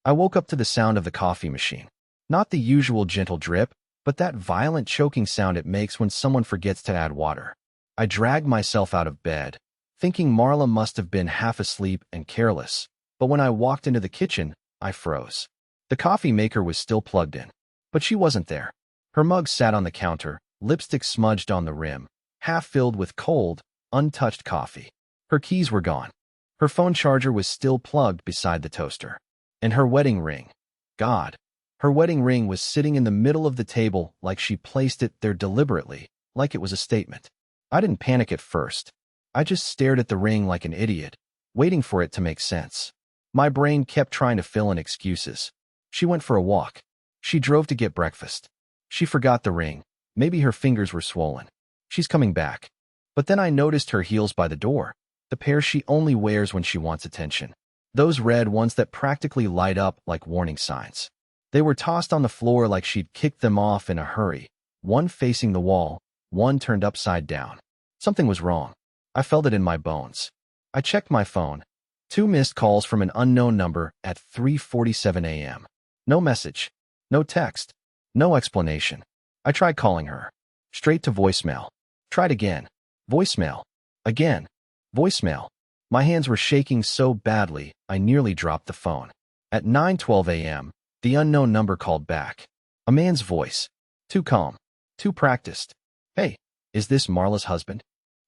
I woke up to the sound of the coffee machine. Not the usual gentle drip, but that violent choking sound it makes when someone forgets to add water. I dragged myself out of bed, thinking Marla must have been half asleep and careless, but when I walked into the kitchen, I froze. The coffee maker was still plugged in, but she wasn't there. Her mug sat on the counter, lipstick smudged on the rim, half filled with cold, untouched coffee. Her keys were gone. Her phone charger was still plugged beside the toaster. And her wedding ring. God. Her wedding ring was sitting in the middle of the table like she placed it there deliberately, like it was a statement. I didn't panic at first. I just stared at the ring like an idiot, waiting for it to make sense. My brain kept trying to fill in excuses. She went for a walk. She drove to get breakfast. She forgot the ring. Maybe her fingers were swollen. She's coming back. But then I noticed her heels by the door, the pair she only wears when she wants attention. Those red ones that practically light up like warning signs. They were tossed on the floor like she'd kicked them off in a hurry, one facing the wall, one turned upside down. Something was wrong. I felt it in my bones. I checked my phone. 2 missed calls from an unknown number at 3:47 a.m. No message. No text. No explanation. I tried calling her. Straight to voicemail. Tried again. Voicemail. Again. Voicemail. My hands were shaking so badly, I nearly dropped the phone. At 9:12 a.m., the unknown number called back. A man's voice. Too calm. Too practiced. Hey, is this Marla's husband?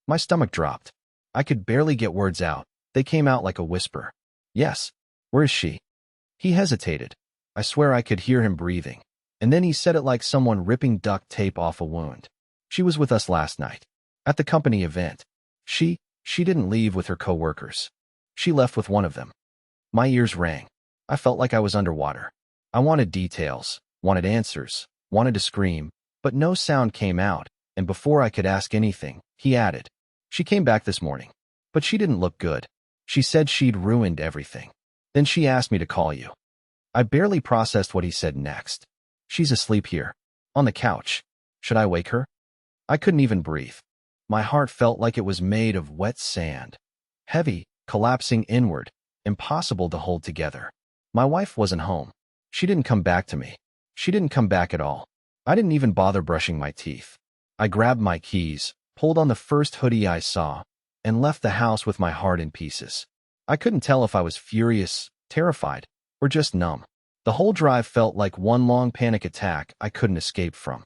My stomach dropped. I could barely get words out. They came out like a whisper. Yes. Where is she? He hesitated. I swear I could hear him breathing. And then he said it like someone ripping duct tape off a wound. She was with us last night. At the company event. She didn't leave with her coworkers. She left with one of them. My ears rang. I felt like I was underwater. I wanted details, wanted answers, wanted to scream, but no sound came out, and before I could ask anything, he added, "She came back this morning, but she didn't look good. She said she'd ruined everything. Then she asked me to call you." I barely processed what he said next. "She's asleep here, on the couch. Should I wake her?" I couldn't even breathe. My heart felt like it was made of wet sand. Heavy, collapsing inward, impossible to hold together. My wife wasn't home. She didn't come back to me. She didn't come back at all. I didn't even bother brushing my teeth. I grabbed my keys, pulled on the first hoodie I saw, and left the house with my heart in pieces. I couldn't tell if I was furious, terrified, or just numb. The whole drive felt like one long panic attack I couldn't escape from.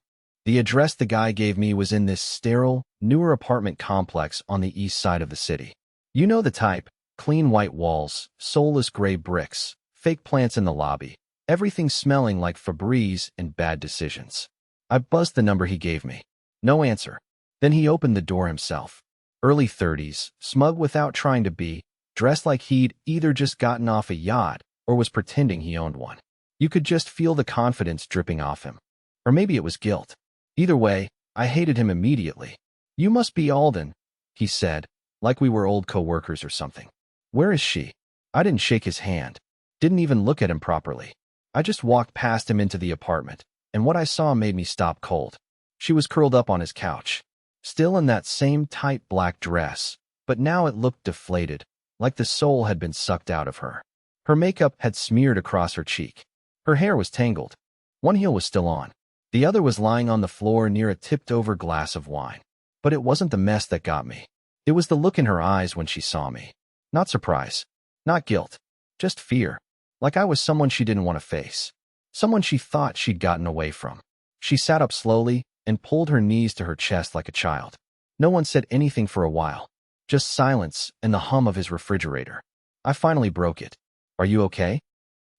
The address the guy gave me was in this sterile, newer apartment complex on the east side of the city. You know the type: clean white walls, soulless gray bricks, fake plants in the lobby, everything smelling like Febreze and bad decisions. I buzzed the number he gave me. No answer. Then he opened the door himself. Early 30s, smug without trying to be, dressed like he'd either just gotten off a yacht or was pretending he owned one. You could just feel the confidence dripping off him. Or maybe it was guilt. Either way, I hated him immediately. "You must be Alden," he said, like we were old coworkers or something. "Where is she?" I didn't shake his hand. Didn't even look at him properly. I just walked past him into the apartment, and what I saw made me stop cold. She was curled up on his couch, still in that same tight black dress, but now it looked deflated, like the soul had been sucked out of her. Her makeup had smeared across her cheek. Her hair was tangled. One heel was still on. The other was lying on the floor near a tipped-over glass of wine. But it wasn't the mess that got me. It was the look in her eyes when she saw me. Not surprise. Not guilt. Just fear. Like I was someone she didn't want to face. Someone she thought she'd gotten away from. She sat up slowly and pulled her knees to her chest like a child. No one said anything for a while. Just silence and the hum of his refrigerator. I finally broke it. "Are you okay?"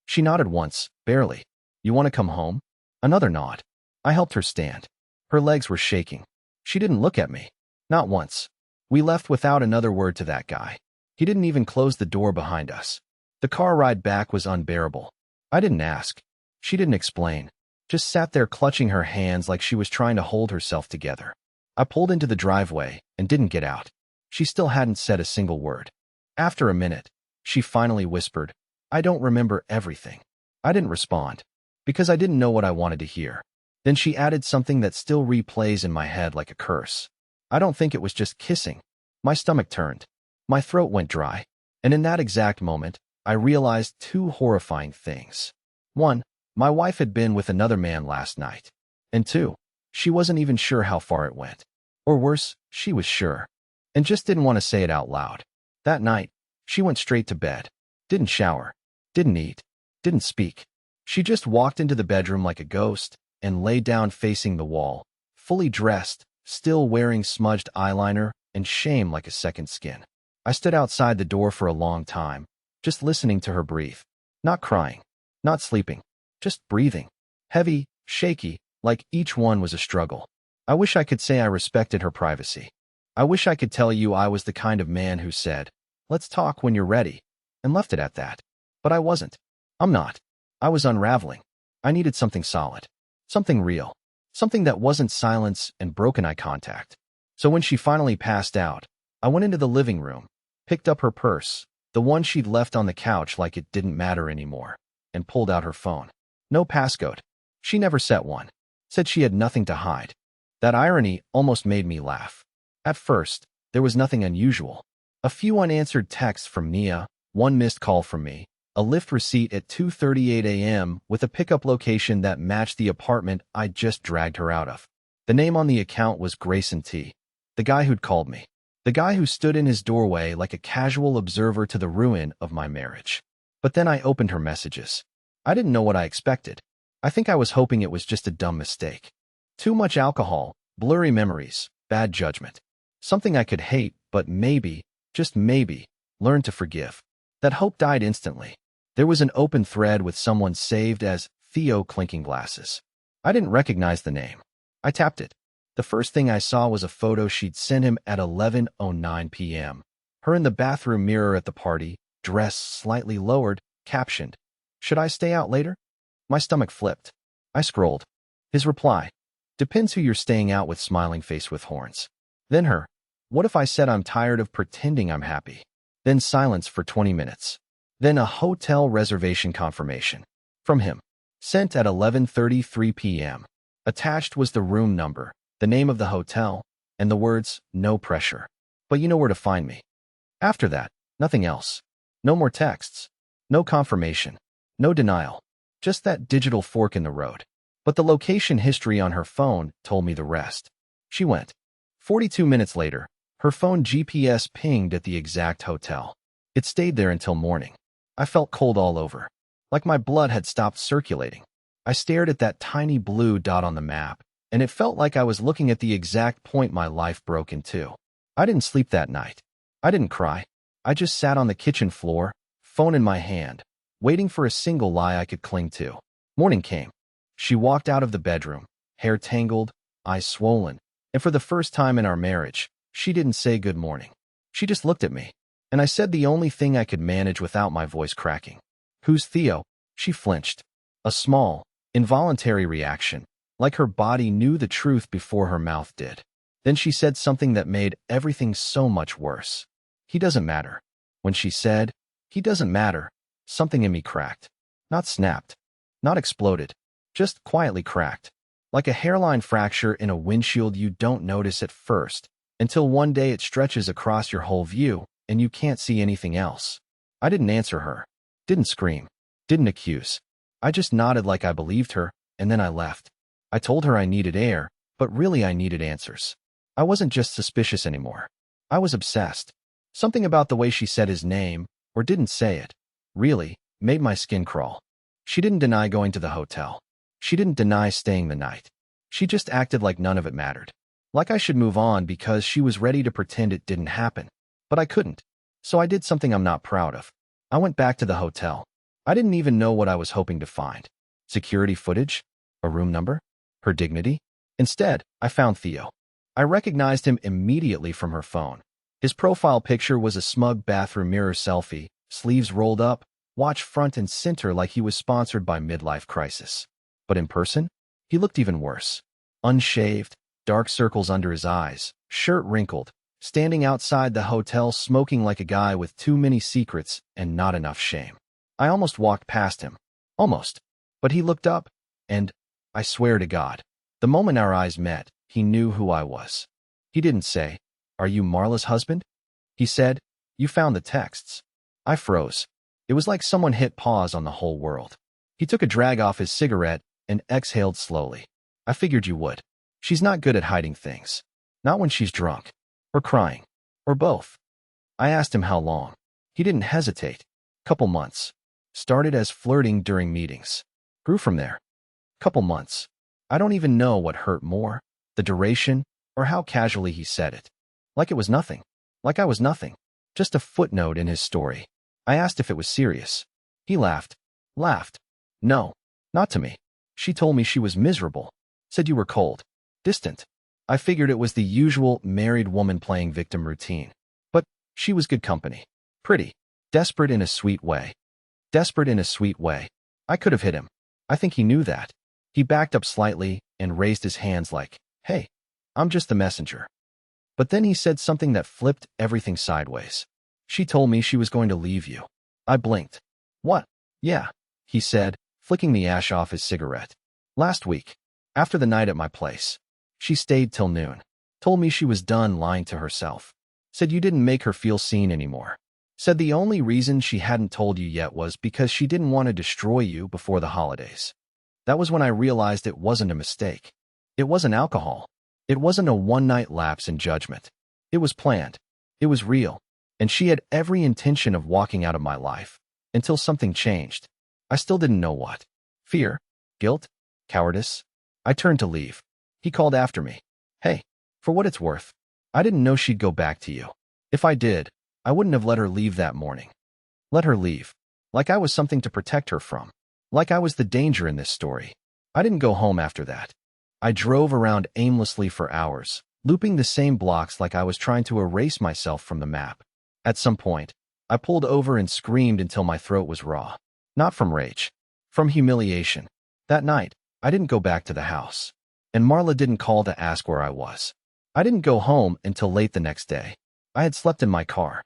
She nodded once, barely. "You want to come home?" Another nod. I helped her stand. Her legs were shaking. She didn't look at me. Not once. We left without another word to that guy. He didn't even close the door behind us. The car ride back was unbearable. I didn't ask. She didn't explain. Just sat there clutching her hands like she was trying to hold herself together. I pulled into the driveway and didn't get out. She still hadn't said a single word. After a minute, she finally whispered, "I don't remember everything." I didn't respond, because I didn't know what I wanted to hear. Then she added something that still replays in my head like a curse. "I don't think it was just kissing." My stomach turned. My throat went dry. And in that exact moment, I realized two horrifying things. One, my wife had been with another man last night. And two, she wasn't even sure how far it went. Or worse, she was sure, and just didn't want to say it out loud. That night, she went straight to bed. Didn't shower. Didn't eat. Didn't speak. She just walked into the bedroom like a ghost and lay down facing the wall, fully dressed, still wearing smudged eyeliner and shame like a second skin. I stood outside the door for a long time, just listening to her breathe. Not crying. Not sleeping. Just breathing. Heavy, shaky, like each one was a struggle. I wish I could say I respected her privacy. I wish I could tell you I was the kind of man who said, "Let's talk when you're ready," and left it at that. But I wasn't. I'm not. I was unraveling. I needed something solid. Something real. Something that wasn't silence and broken eye contact. So when she finally passed out, I went into the living room, picked up her purse, the one she'd left on the couch like it didn't matter anymore, and pulled out her phone. No passcode. She never set one. Said she had nothing to hide. That irony almost made me laugh. At first, there was nothing unusual. A few unanswered texts from Nia, one missed call from me, a Lyft receipt at 2:38 a.m. with a pickup location that matched the apartment I'd just dragged her out of. The name on the account was Grayson T., the guy who'd called me. The guy who stood in his doorway like a casual observer to the ruin of my marriage. But then I opened her messages. I didn't know what I expected. I think I was hoping it was just a dumb mistake. Too much alcohol, blurry memories, bad judgment. Something I could hate, but maybe, just maybe, learn to forgive. That hope died instantly. There was an open thread with someone saved as Theo Clinking Glasses. I didn't recognize the name. I tapped it. The first thing I saw was a photo she'd sent him at 11:09 p.m. Her in the bathroom mirror at the party, dress slightly lowered, captioned, "Should I stay out later?" My stomach flipped. I scrolled. His reply, "Depends who you're staying out with, smiling face with horns." Then her, "What if I said I'm tired of pretending I'm happy?" Then silence for 20 minutes. Then a hotel reservation confirmation. From him. Sent at 11:33 p.m. Attached was the room number, the name of the hotel, and the words, "No pressure. But you know where to find me." After that, nothing else. No more texts. No confirmation. No denial. Just that digital fork in the road. But the location history on her phone told me the rest. She went. 42 minutes later, her phone GPS pinged at the exact hotel. It stayed there until morning. I felt cold all over, like my blood had stopped circulating. I stared at that tiny blue dot on the map, and it felt like I was looking at the exact point my life broke in two. I didn't sleep that night. I didn't cry. I just sat on the kitchen floor, phone in my hand, waiting for a single lie I could cling to. Morning came. She walked out of the bedroom, hair tangled, eyes swollen, and for the first time in our marriage, she didn't say good morning. She just looked at me, and I said the only thing I could manage without my voice cracking. "Who's Theo?" She flinched. A small, involuntary reaction, like her body knew the truth before her mouth did. Then she said something that made everything so much worse. "He doesn't matter." When she said, "He doesn't matter," something in me cracked. Not snapped. Not exploded. Just quietly cracked. Like a hairline fracture in a windshield you don't notice at first, until one day it stretches across your whole view, and you can't see anything else. I didn't answer her. Didn't scream. Didn't accuse. I just nodded like I believed her, and then I left. I told her I needed air, but really I needed answers. I wasn't just suspicious anymore. I was obsessed. Something about the way she said his name, or didn't say it, really, made my skin crawl. She didn't deny going to the hotel. She didn't deny staying the night. She just acted like none of it mattered. Like I should move on because she was ready to pretend it didn't happen. But I couldn't. So I did something I'm not proud of. I went back to the hotel. I didn't even know what I was hoping to find. Security footage? A room number? Her dignity? Instead, I found Theo. I recognized him immediately from her phone. His profile picture was a smug bathroom mirror selfie, sleeves rolled up, watch front and center like he was sponsored by Midlife Crisis. But in person, he looked even worse. Unshaved, dark circles under his eyes, shirt wrinkled, standing outside the hotel smoking like a guy with too many secrets and not enough shame. I almost walked past him. Almost. But he looked up, and, I swear to God, the moment our eyes met, he knew who I was. He didn't say, "Are you Marla's husband?" He said, "You found the texts." I froze. It was like someone hit pause on the whole world. He took a drag off his cigarette and exhaled slowly. I figured you would. She's not good at hiding things. Not when she's drunk. Or crying. Or both. I asked him how long. He didn't hesitate. Couple months. Started as flirting during meetings. Grew from there. Couple months. I don't even know what hurt more, the duration, or how casually he said it. Like it was nothing. Like I was nothing. Just a footnote in his story. I asked if it was serious. He laughed. Laughed. No. Not to me. She told me she was miserable. Said you were cold. Distant. I figured it was the usual married woman playing victim routine. But she was good company. Pretty. Desperate in a sweet way. Desperate in a sweet way. I could have hit him. I think he knew that. He backed up slightly and raised his hands like, hey, I'm just the messenger. But then he said something that flipped everything sideways. She told me she was going to leave you. I blinked. What? Yeah, he said, flicking the ash off his cigarette. Last week. After the night at my place. She stayed till noon. Told me she was done lying to herself. Said you didn't make her feel seen anymore. Said the only reason she hadn't told you yet was because she didn't want to destroy you before the holidays. That was when I realized it wasn't a mistake. It wasn't alcohol. It wasn't a one-night lapse in judgment. It was planned. It was real. And she had every intention of walking out of my life. Until something changed. I still didn't know what. Fear? Guilt? Cowardice? I turned to leave. He called after me. Hey, for what it's worth, I didn't know she'd go back to you. If I did, I wouldn't have let her leave that morning. Let her leave. Like I was something to protect her from. Like I was the danger in this story. I didn't go home after that. I drove around aimlessly for hours, looping the same blocks like I was trying to erase myself from the map. At some point, I pulled over and screamed until my throat was raw. Not from rage. From humiliation. That night, I didn't go back to the house. And Marla didn't call to ask where I was. I didn't go home until late the next day. I had slept in my car.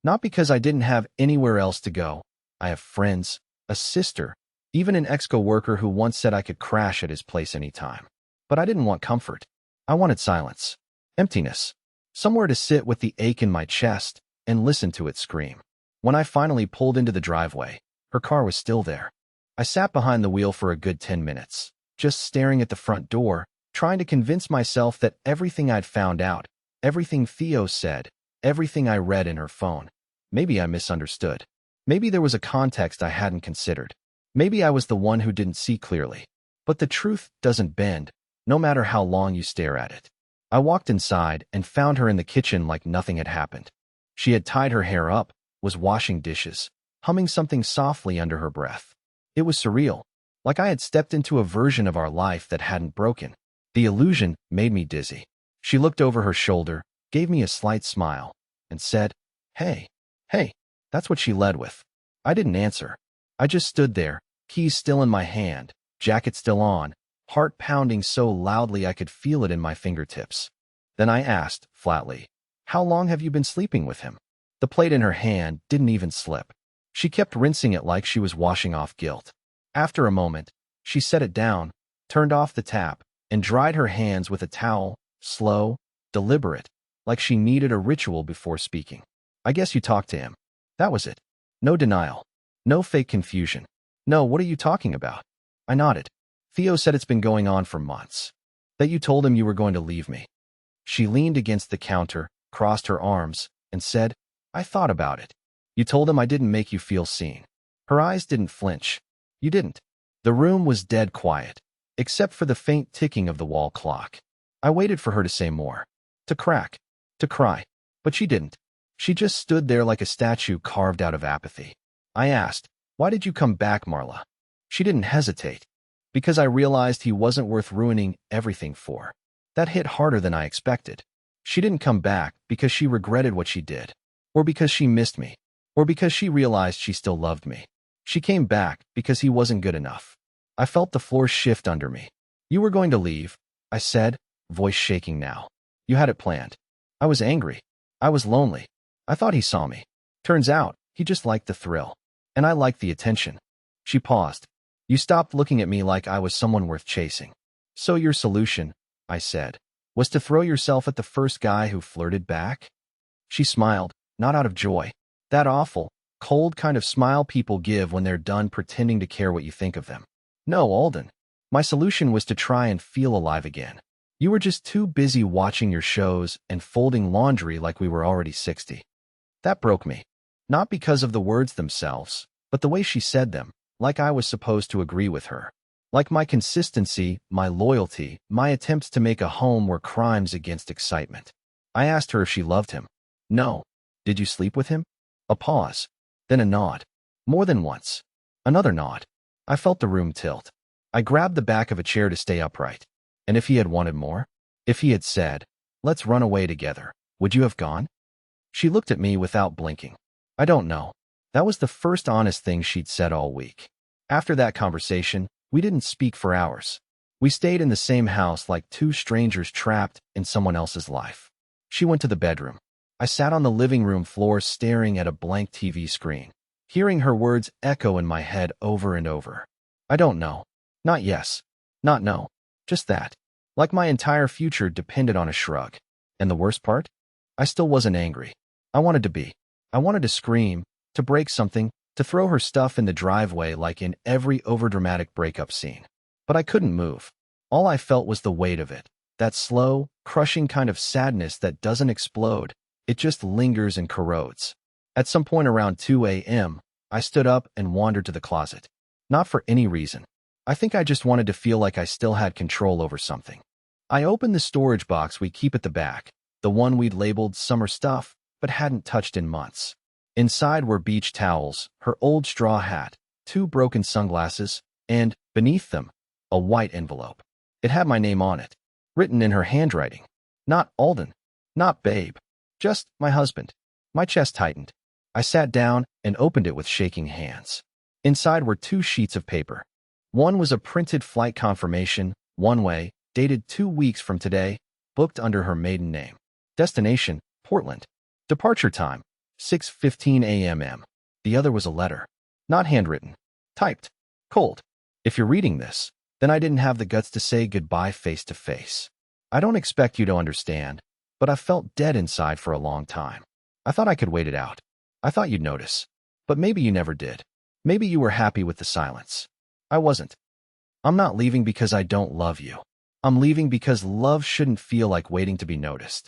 Not because I didn't have anywhere else to go. I have friends, a sister, even an ex-coworker who once said I could crash at his place anytime. But I didn't want comfort. I wanted silence. Emptiness. Somewhere to sit with the ache in my chest and listen to it scream. When I finally pulled into the driveway, her car was still there. I sat behind the wheel for a good 10 minutes, just staring at the front door, trying to convince myself that everything I'd found out, everything Theo said, everything I read in her phone, maybe I misunderstood. Maybe there was a context I hadn't considered. Maybe I was the one who didn't see clearly. But the truth doesn't bend, no matter how long you stare at it. I walked inside and found her in the kitchen like nothing had happened. She had tied her hair up, was washing dishes, humming something softly under her breath. It was surreal, like I had stepped into a version of our life that hadn't broken. The illusion made me dizzy. She looked over her shoulder, gave me a slight smile, and said, hey, that's what she led with. I didn't answer. I just stood there, keys still in my hand, jacket still on, heart pounding so loudly I could feel it in my fingertips. Then I asked, flatly, how long have you been sleeping with him? The plate in her hand didn't even slip. She kept rinsing it like she was washing off guilt. After a moment, she set it down, turned off the tap, and dried her hands with a towel, slow, deliberate, like she needed a ritual before speaking. I guess you talked to him. That was it. No denial. No fake confusion. No, what are you talking about? I nodded. Theo said it's been going on for months. That you told him you were going to leave me. She leaned against the counter, crossed her arms, and said, I thought about it. You told him I didn't make you feel seen. Her eyes didn't flinch. You didn't. The room was dead quiet, except for the faint ticking of the wall clock. I waited for her to say more. To crack. To cry. But she didn't. She just stood there like a statue carved out of apathy. I asked, why did you come back, Marla? She didn't hesitate. Because I realized he wasn't worth ruining everything for. That hit harder than I expected. She didn't come back because she regretted what she did. Or because she missed me. Or because she realized she still loved me. She came back because he wasn't good enough. I felt the floor shift under me. You were going to leave, I said, voice shaking now. You had it planned. I was angry. I was lonely. I thought he saw me. Turns out, he just liked the thrill. And I liked the attention. She paused. You stopped looking at me like I was someone worth chasing. So your solution, I said, was to throw yourself at the first guy who flirted back? She smiled, not out of joy. That awful, cold kind of smile people give when they're done pretending to care what you think of them. No, Alden. My solution was to try and feel alive again. You were just too busy watching your shows and folding laundry like we were already 60. That broke me. Not because of the words themselves, but the way she said them, like I was supposed to agree with her. Like my consistency, my loyalty, my attempts to make a home were crimes against excitement. I asked her if she loved him. No. Did you sleep with him? A pause. Then a nod. More than once. Another nod. I felt the room tilt. I grabbed the back of a chair to stay upright. And if he had wanted more? If he had said, let's run away together, would you have gone? She looked at me without blinking. I don't know. That was the first honest thing she'd said all week. After that conversation, we didn't speak for hours. We stayed in the same house like two strangers trapped in someone else's life. She went to the bedroom. I sat on the living room floor staring at a blank TV screen, hearing her words echo in my head over and over. I don't know. Not yes. Not no. Just that. Like my entire future depended on a shrug. And the worst part? I still wasn't angry. I wanted to be. I wanted to scream, to break something, to throw her stuff in the driveway like in every overdramatic breakup scene. But I couldn't move. All I felt was the weight of it. That slow, crushing kind of sadness that doesn't explode. It just lingers and corrodes. At some point around 2 a.m., I stood up and wandered to the closet. Not for any reason. I think I just wanted to feel like I still had control over something. I opened the storage box we keep at the back, the one we'd labeled summer stuff, but hadn't touched in months. Inside were beach towels, her old straw hat, 2 broken sunglasses, and, beneath them, a white envelope. It had my name on it, written in her handwriting. Not Alden. Not Babe. Just my husband. My chest tightened. I sat down and opened it with shaking hands. Inside were 2 sheets of paper. One was a printed flight confirmation, one way, dated 2 weeks from today, booked under her maiden name. Destination, Portland. Departure time, 6:15 a.m. The other was a letter. Not handwritten. Typed. Cold. If you're reading this, then I didn't have the guts to say goodbye face to face. I don't expect you to understand, but I felt dead inside for a long time. I thought I could wait it out. I thought you'd notice. But maybe you never did. Maybe you were happy with the silence. I wasn't. I'm not leaving because I don't love you. I'm leaving because love shouldn't feel like waiting to be noticed.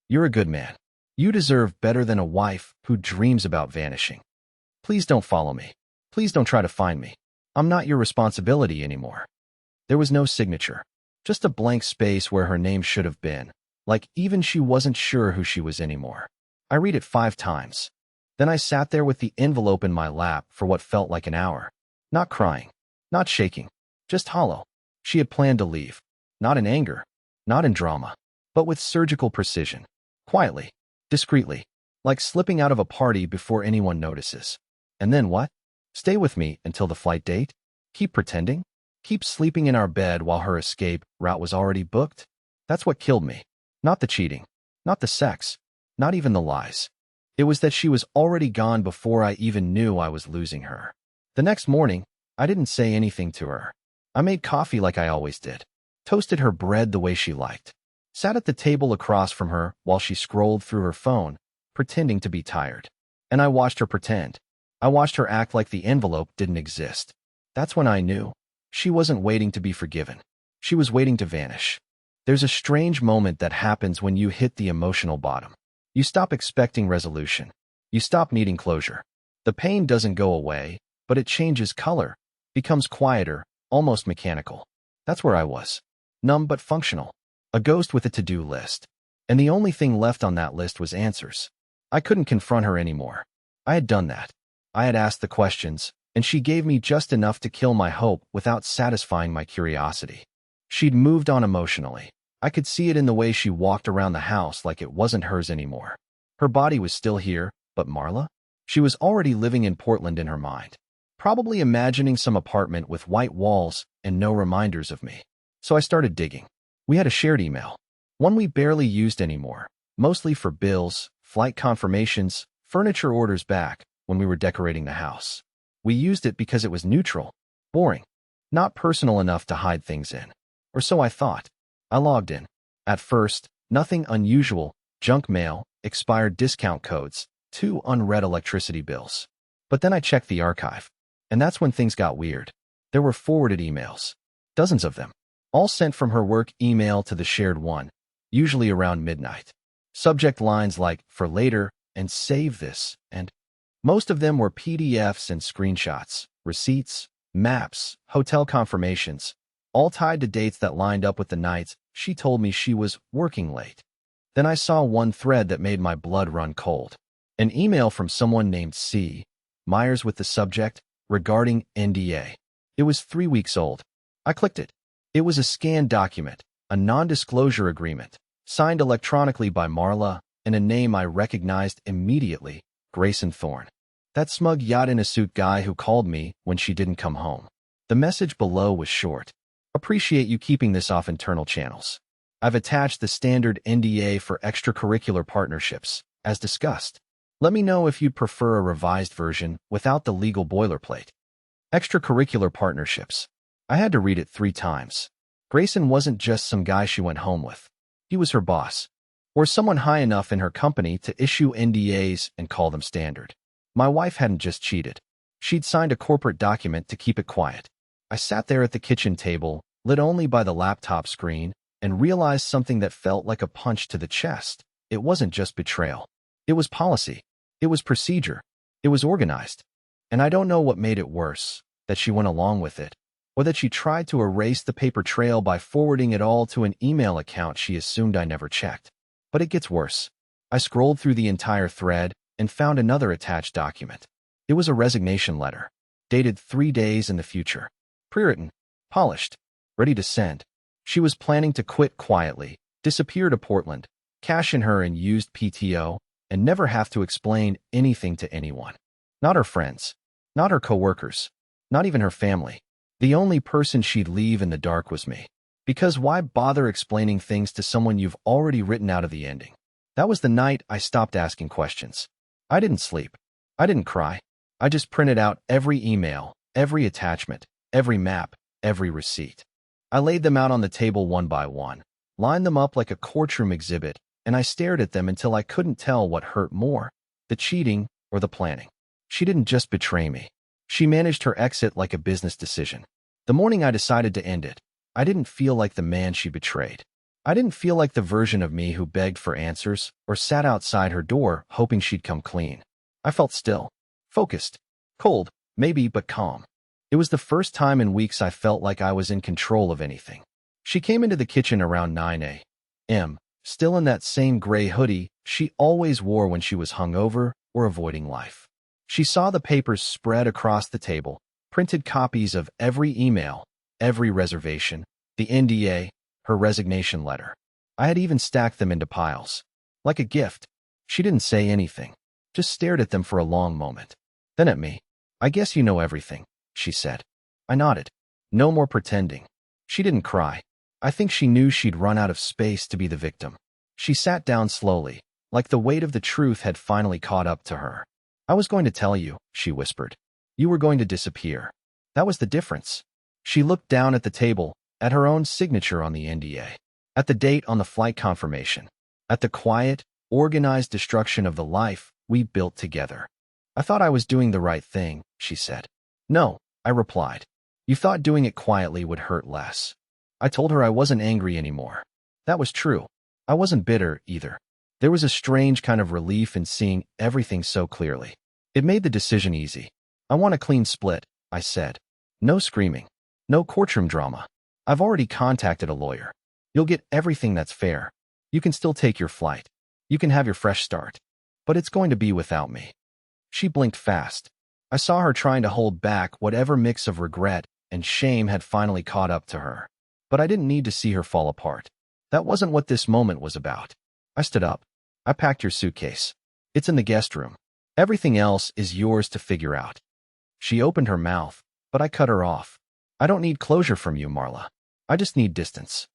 You're a good man. You deserve better than a wife who dreams about vanishing. Please don't follow me. Please don't try to find me. I'm not your responsibility anymore. There was no signature. Just a blank space where her name should have been. Like even she wasn't sure who she was anymore. I read it 5 times. Then I sat there with the envelope in my lap for what felt like an hour. Not crying. Not shaking. Just hollow. She had planned to leave. Not in anger. Not in drama. But with surgical precision. Quietly. Discreetly. Like slipping out of a party before anyone notices. And then what? Stay with me until the flight date? Keep pretending? Keep sleeping in our bed while her escape route was already booked? That's what killed me. Not the cheating. Not the sex. Not even the lies. It was that she was already gone before I even knew I was losing her. The next morning, I didn't say anything to her. I made coffee like I always did. Toasted her bread the way she liked. Sat at the table across from her while she scrolled through her phone, pretending to be tired. And I watched her pretend. I watched her act like the envelope didn't exist. That's when I knew. She wasn't waiting to be forgiven. She was waiting to vanish. There's a strange moment that happens when you hit the emotional bottom. You stop expecting resolution. You stop needing closure. The pain doesn't go away, but it changes color, becomes quieter, almost mechanical. That's where I was. Numb but functional. A ghost with a to-do list. And the only thing left on that list was answers. I couldn't confront her anymore. I had done that. I had asked the questions, and she gave me just enough to kill my hope without satisfying my curiosity. She'd moved on emotionally. I could see it in the way she walked around the house like it wasn't hers anymore. Her body was still here, but Marla? She was already living in Portland in her mind. Probably imagining some apartment with white walls and no reminders of me. So I started digging. We had a shared email. One we barely used anymore. Mostly for bills, flight confirmations, furniture orders back when we were decorating the house. We used it because it was neutral, boring, not personal enough to hide things in. Or so I thought. I logged in. At first, nothing unusual, junk mail, expired discount codes, 2 unread electricity bills. But then I checked the archive. And that's when things got weird. There were forwarded emails. Dozens of them. All sent from her work email to the shared one, usually around midnight. Subject lines like, "for later," and "save this," and most of them were PDFs and screenshots, receipts, maps, hotel confirmations, all tied to dates that lined up with the nights she told me she was working late. Then I saw one thread that made my blood run cold. An email from someone named C. Myers with the subject, "regarding NDA." It was 3 weeks old. I clicked it. It was a scanned document, a non-disclosure agreement, signed electronically by Marla, and a name I recognized immediately, Grayson Thorne. That smug yacht-in-a-suit guy who called me when she didn't come home. The message below was short. "Appreciate you keeping this off internal channels. I've attached the standard NDA for extracurricular partnerships, as discussed. Let me know if you'd prefer a revised version without the legal boilerplate." Extracurricular partnerships. I had to read it 3 times. Grayson wasn't just some guy she went home with. He was her boss, or someone high enough in her company to issue NDAs and call them standard. My wife hadn't just cheated. She'd signed a corporate document to keep it quiet. I sat there at the kitchen table, lit only by the laptop screen, and realized something that felt like a punch to the chest. It wasn't just betrayal. It was policy. It was procedure. It was organized. And I don't know what made it worse, that she went along with it, or that she tried to erase the paper trail by forwarding it all to an email account she assumed I never checked. But it gets worse. I scrolled through the entire thread and found another attached document. It was a resignation letter, dated 3 days in the future. Pre-written, polished, ready to send. She was planning to quit quietly, disappear to Portland, cash in her unused PTO, and never have to explain anything to anyone. Not her friends, not her coworkers, not even her family. The only person she'd leave in the dark was me. Because why bother explaining things to someone you've already written out of the ending? That was the night I stopped asking questions. I didn't sleep. I didn't cry. I just printed out every email, every attachment, every map, every receipt. I laid them out on the table one by one, lined them up like a courtroom exhibit, and I stared at them until I couldn't tell what hurt more, the cheating or the planning. She didn't just betray me. She managed her exit like a business decision. The morning I decided to end it, I didn't feel like the man she betrayed. I didn't feel like the version of me who begged for answers or sat outside her door hoping she'd come clean. I felt still, focused, cold, maybe, but calm. It was the first time in weeks I felt like I was in control of anything. She came into the kitchen around 9 a.m., still in that same gray hoodie she always wore when she was hungover or avoiding life. She saw the papers spread across the table, printed copies of every email, every reservation, the NDA, her resignation letter. I had even stacked them into piles. Like a gift. She didn't say anything, just stared at them for a long moment. Then at me. "I guess you know everything," she said. I nodded. No more pretending. She didn't cry. I think she knew she'd run out of space to be the victim. She sat down slowly, like the weight of the truth had finally caught up to her. "I was going to tell you," she whispered. "You were going to disappear. That was the difference." She looked down at the table, at her own signature on the NDA, at the date on the flight confirmation, at the quiet, organized destruction of the life we built together. "I thought I was doing the right thing," she said. "No," I replied. "You thought doing it quietly would hurt less." I told her I wasn't angry anymore. That was true. I wasn't bitter, either. There was a strange kind of relief in seeing everything so clearly. It made the decision easy. "I want a clean split," I said. "No screaming. No courtroom drama. I've already contacted a lawyer. You'll get everything that's fair. You can still take your flight. You can have your fresh start. But it's going to be without me." She blinked fast. I saw her trying to hold back whatever mix of regret and shame had finally caught up to her. But I didn't need to see her fall apart. That wasn't what this moment was about. I stood up. "I packed your suitcase. It's in the guest room. Everything else is yours to figure out." She opened her mouth, but I cut her off. "I don't need closure from you, Marla. I just need distance."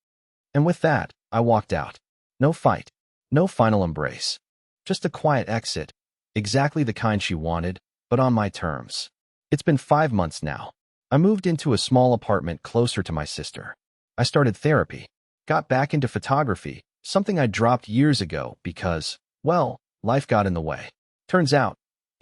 And with that, I walked out. No fight. No final embrace. Just a quiet exit. Exactly the kind she wanted, but on my terms. It's been 5 months now. I moved into a small apartment closer to my sister. I started therapy. Got back into photography, something I dropped years ago because, well, life got in the way. Turns out,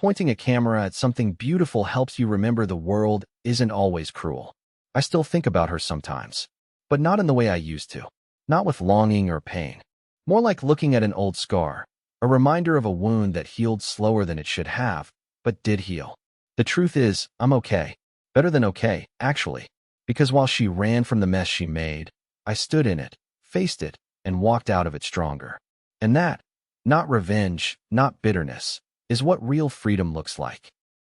Pointing a camera at something beautiful helps you remember the world isn't always cruel. I still think about her sometimes, but not in the way I used to. Not with longing or pain. More like looking at an old scar, a reminder of a wound that healed slower than it should have, but did heal. The truth is, I'm okay. Better than okay, actually. Because while she ran from the mess she made, I stood in it, faced it, and walked out of it stronger. And that, not revenge, not bitterness, is what real freedom looks like.